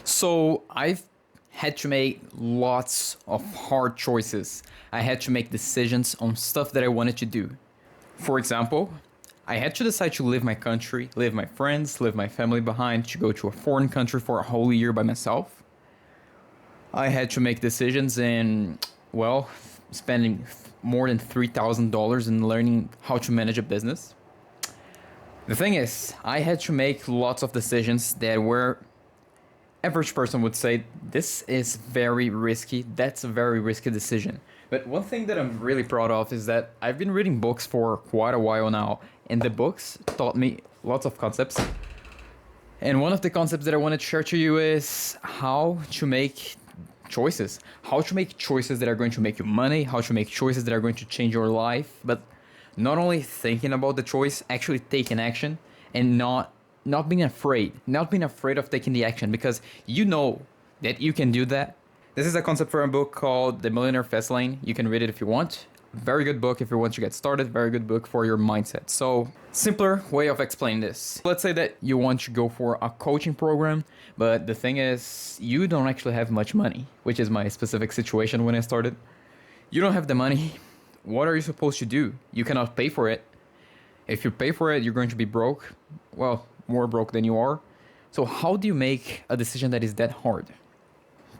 So I've had to make lots of hard choices. I had to make decisions on stuff that I wanted to do. For example, I had to decide to leave my country, leave my friends, leave my family behind, to go to a foreign country for a whole year by myself. I had to make decisions in, well, spending more than $3,000 in learning how to manage a business. The thing is, I had to make lots of decisions that were average person would say this is very risky. That's a very risky decision. But one thing that I'm really proud of is that I've been reading books for quite a while now, and the books taught me lots of concepts. And one of the concepts that I want to share to you is how to make choices. How to make choices that are going to make you money, how to make choices that are going to change your life, but not only thinking about the choice, actually taking action and not being afraid of taking the action, because you know that you can do that. This is a concept for a book called The Millionaire Lane. You can read it if you want. Very good book if you want to get started. Very good book for your mindset. So, simpler way of explaining this. Let's say that you want to go for a coaching program, but the thing is, you don't actually have much money, which is my specific situation when I started. You don't have the money. What are you supposed to do? You cannot pay for it. If you pay for it, you're going to be broke. Well, more broke than you are. So how do you make a decision that is that hard?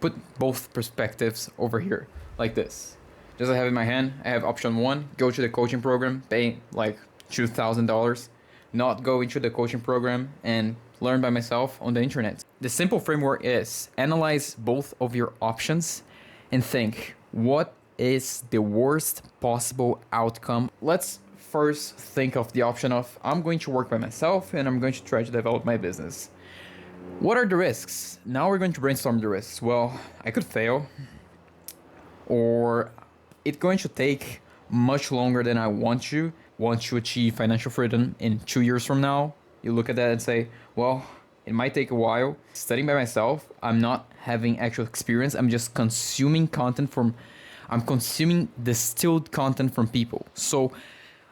Put both perspectives over here, like this. Just I have in my hand, I have option one, go to the coaching program, pay like $2,000, not go into the coaching program and learn by myself on the internet. The simple framework is analyze both of your options and think, what is the worst possible outcome? Let's first think of the option of I'm going to work by myself and I'm going to try to develop my business. What are the risks? Now we're going to brainstorm the risks. Well, I could fail, or it's going to take much longer than I want to achieve financial freedom in 2 years from now. You look at that and say, well, it might take a while. Studying by myself, I'm not having actual experience. I'm just consuming I'm consuming distilled content from people. So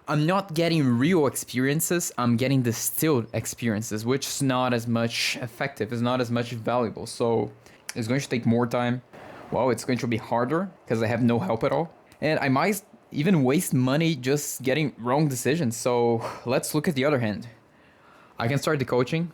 I'm not getting real experiences, I'm getting distilled experiences, which is not as much effective, is not as much valuable. So it's going to take more time. Well, it's going to be harder because I have no help at all. And I might even waste money just getting wrong decisions. So let's look at the other hand. I can start the coaching.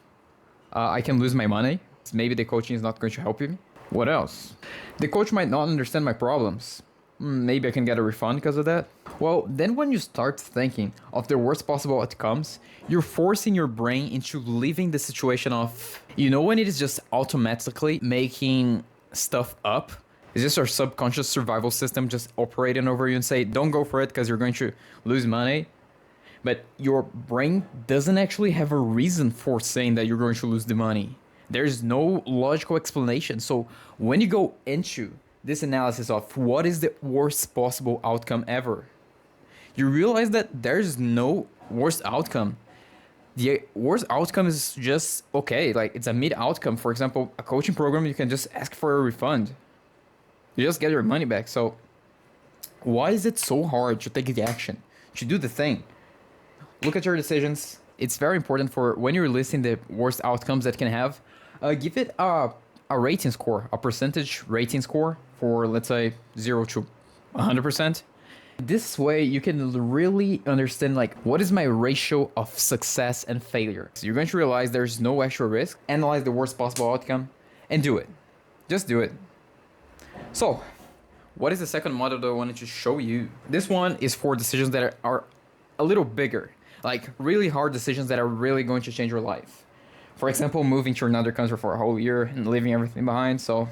I can lose my money. Maybe the coaching is not going to help me. What else? The coach might not understand my problems. Maybe I can get a refund because of that. Well, then when you start thinking of the worst possible outcomes, you're forcing your brain into living the situation of, when it is just automatically making stuff up. It's just our subconscious survival system just operating over you and say, don't go for it because you're going to lose money. But your brain doesn't actually have a reason for saying that you're going to lose the money. There's no logical explanation. So when you go into this analysis of what is the worst possible outcome ever, you realize that there's no worst outcome. The worst outcome is just okay, like it's a mid outcome. For example, a coaching program, you can just ask for a refund. You just get your money back. So why is it so hard to take the action, to do the thing? Look at your decisions. It's very important for when you're listing the worst outcomes that can have, give it a rating score, a percentage rating score for, let's say, 0 to 100%. This way you can really understand what is my ratio of success and failure. So you're going to realize there's no extra risk, analyze the worst possible outcome, and do it. Just do it. So, what is the second model that I wanted to show you? This one is for decisions that are a little bigger, like really hard decisions that are really going to change your life. For example, moving to another country for a whole year and leaving everything behind. So,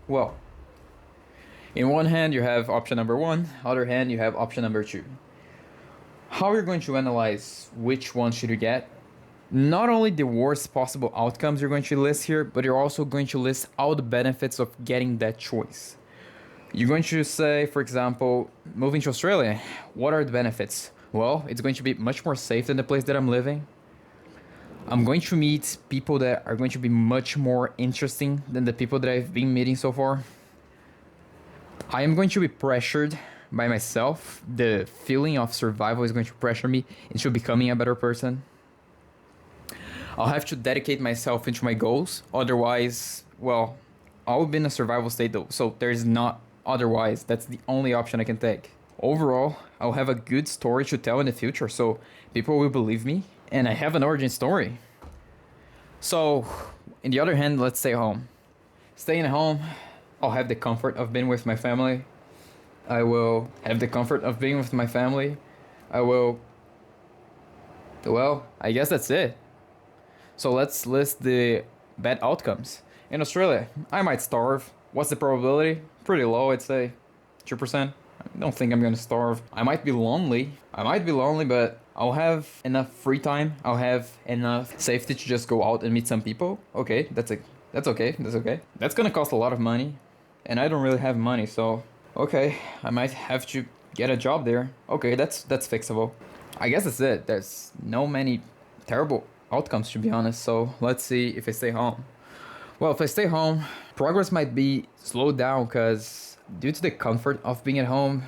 well, in one hand you have option number one, other hand you have option number two. How you're going to analyze which one should you get? Not only the worst possible outcomes you're going to list here, but you're also going to list all the benefits of getting that choice. You're going to say, for example, moving to Australia, what are the benefits? Well, it's going to be much more safe than the place that I'm living. I'm going to meet people that are going to be much more interesting than the people that I've been meeting so far. I am going to be pressured by myself. The feeling of survival is going to pressure me into becoming a better person. I'll have to dedicate myself into my goals. Otherwise, well, I'll be in a survival state though. So there's not otherwise. That's the only option I can take. Overall, I'll have a good story to tell in the future. So people will believe me. And I have an origin story. So, in the other hand, let's stay home. Staying at home, I'll have the comfort of being with my family. I will have the comfort of being with my family. I will. Well, I guess that's it. So let's list the bad outcomes. In Australia, I might starve. What's the probability? Pretty low, I'd say 2%. I don't think I'm gonna starve. I might be lonely. But I'll have enough free time. I'll have enough safety to just go out and meet some people. Okay, that's okay. That's gonna cost a lot of money, and I don't really have money, so okay, I might have to get a job there. Okay, that's fixable. I guess that's it. There's no many terrible outcomes, to be honest. So let's see if I stay home. Well, if I stay home, progress might be slowed down because due to the comfort of being at home,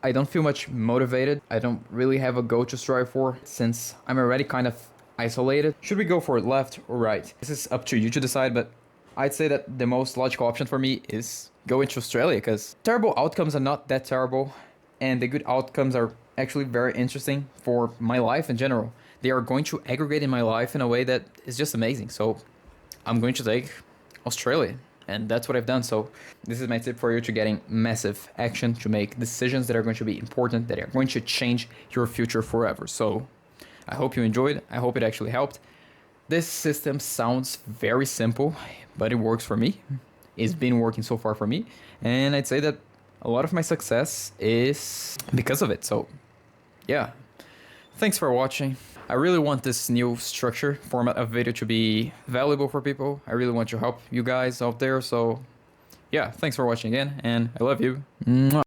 I don't feel much motivated. I don't really have a goal to strive for since I'm already kind of isolated. Should we go for left or right? This is up to you to decide, but I'd say that the most logical option for me is going to Australia because terrible outcomes are not that terrible and the good outcomes are actually very interesting for my life in general. They are going to aggregate in my life in a way that is just amazing. So I'm going to take Australia. And that's what I've done. So this is my tip for you to getting massive action, to make decisions that are going to be important, that are going to change your future forever. So I hope you enjoyed. I hope it actually helped. This system sounds very simple, but it works for me. It's been working so far for me. And I'd say that a lot of my success is because of it. So yeah, thanks for watching. I really want this new structure format of video to be valuable for people. I really want to help you guys out there. So yeah, thanks for watching again, and I love you. Mwah.